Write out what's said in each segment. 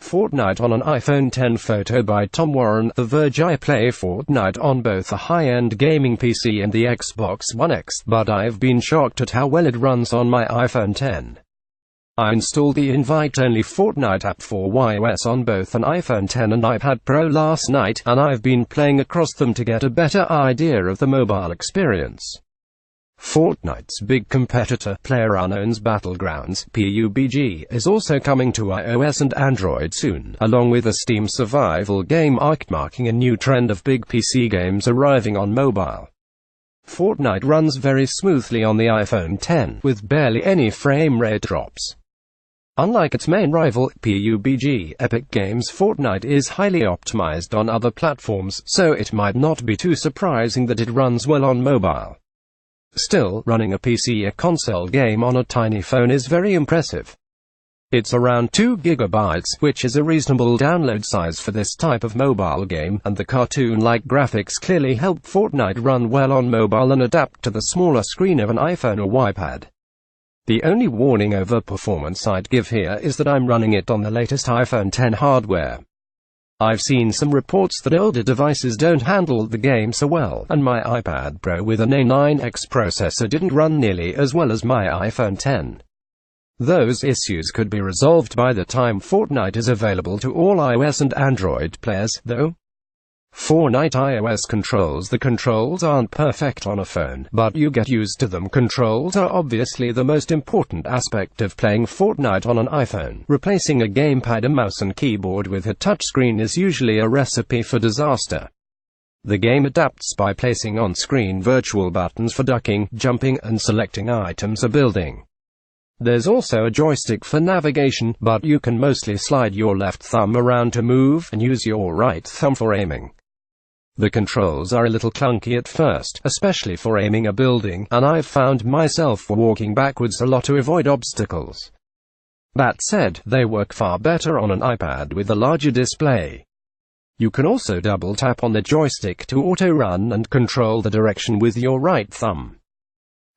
Fortnite on an iPhone X. Photo by Tom Warren. The Verge. I play Fortnite on both a high-end gaming PC and the Xbox One X, but I've been shocked at how well it runs on my iPhone X. I installed the invite-only Fortnite app for iOS on both an iPhone X and iPad Pro last night, and I've been playing across them to get a better idea of the mobile experience. Fortnite's big competitor, PlayerUnknown's Battlegrounds (PUBG), is also coming to iOS and Android soon, along with a Steam survival game Ark, marking a new trend of big PC games arriving on mobile. Fortnite runs very smoothly on the iPhone X, with barely any frame rate drops. Unlike its main rival, PUBG, Epic Games' Fortnite is highly optimized on other platforms, so it might not be too surprising that it runs well on mobile. Still, running a PC or console game on a tiny phone is very impressive. It's around 2 GB, which is a reasonable download size for this type of mobile game, and the cartoon-like graphics clearly help Fortnite run well on mobile and adapt to the smaller screen of an iPhone or iPad. The only warning over performance I'd give here is that I'm running it on the latest iPhone X hardware. I've seen some reports that older devices don't handle the game so well, and my iPad Pro with an A9X processor didn't run nearly as well as my iPhone X. Those issues could be resolved by the time Fortnite is available to all iOS and Android players, though. Fortnite iOS controls. The controls aren't perfect on a phone, but you get used to them. Controls are obviously the most important aspect of playing Fortnite on an iPhone. Replacing a gamepad, a mouse and keyboard with a touchscreen is usually a recipe for disaster. The game adapts by placing on-screen virtual buttons for ducking, jumping, and selecting items or building. There's also a joystick for navigation, but you can mostly slide your left thumb around to move, and use your right thumb for aiming. The controls are a little clunky at first, especially for aiming a building, and I've found myself walking backwards a lot to avoid obstacles. That said, they work far better on an iPad with a larger display. You can also double tap on the joystick to auto-run and control the direction with your right thumb.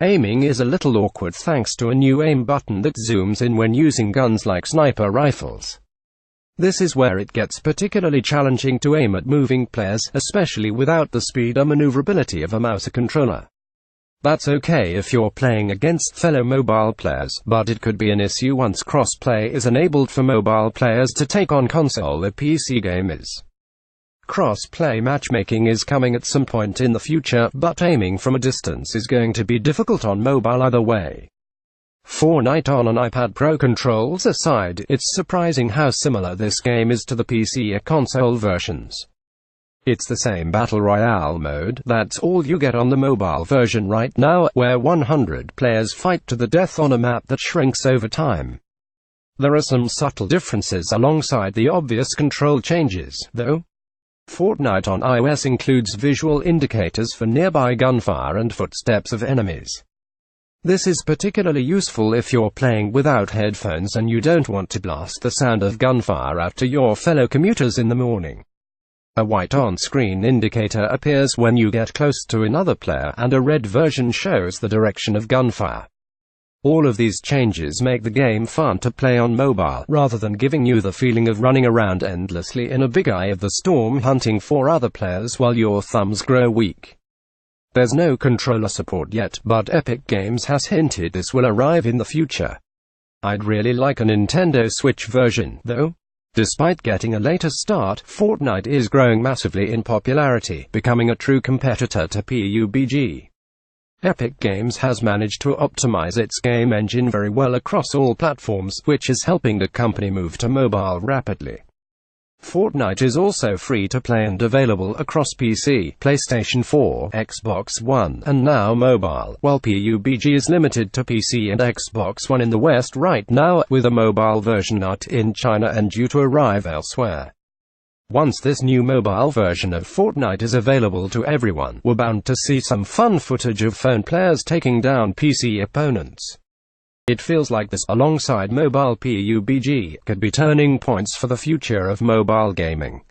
Aiming is a little awkward thanks to a new aim button that zooms in when using guns like sniper rifles. This is where it gets particularly challenging to aim at moving players, especially without the speed or maneuverability of a mouse or controller. That's okay if you're playing against fellow mobile players, but it could be an issue once cross-play is enabled for mobile players to take on console or PC gamers. Cross-play matchmaking is coming at some point in the future, but aiming from a distance is going to be difficult on mobile either way. Fortnite on an iPad Pro. Controls aside, it's surprising how similar this game is to the PC or console versions. It's the same Battle Royale mode, that's all you get on the mobile version right now, where 100 players fight to the death on a map that shrinks over time. There are some subtle differences alongside the obvious control changes, though. Fortnite on iOS includes visual indicators for nearby gunfire and footsteps of enemies. This is particularly useful if you're playing without headphones and you don't want to blast the sound of gunfire out to your fellow commuters in the morning. A white on-screen indicator appears when you get close to another player, and a red version shows the direction of gunfire. All of these changes make the game fun to play on mobile, rather than giving you the feeling of running around endlessly in a big eye of the storm hunting for other players while your thumbs grow weak. There's no controller support yet, but Epic Games has hinted this will arrive in the future. I'd really like a Nintendo Switch version, though. Despite getting a later start, Fortnite is growing massively in popularity, becoming a true competitor to PUBG. Epic Games has managed to optimize its game engine very well across all platforms, which is helping the company move to mobile rapidly. Fortnite is also free to play and available across PC, PlayStation 4, Xbox One, and now mobile, while PUBG is limited to PC and Xbox One in the West right now, with a mobile version not in China and due to arrive elsewhere. Once this new mobile version of Fortnite is available to everyone, we're bound to see some fun footage of phone players taking down PC opponents. It feels like this, alongside mobile PUBG, could be turning points for the future of mobile gaming.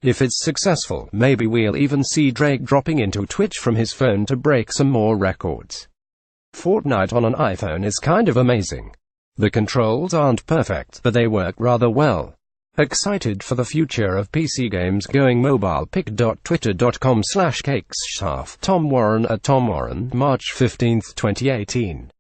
If it's successful, maybe we'll even see Drake dropping into Twitch from his phone to break some more records. Fortnite on an iPhone is kind of amazing. The controls aren't perfect, but they work rather well. Excited for the future of PC games going mobile? pic.twitter.com/cakeschaft. Tom Warren @TomWarren, March 15, 2018.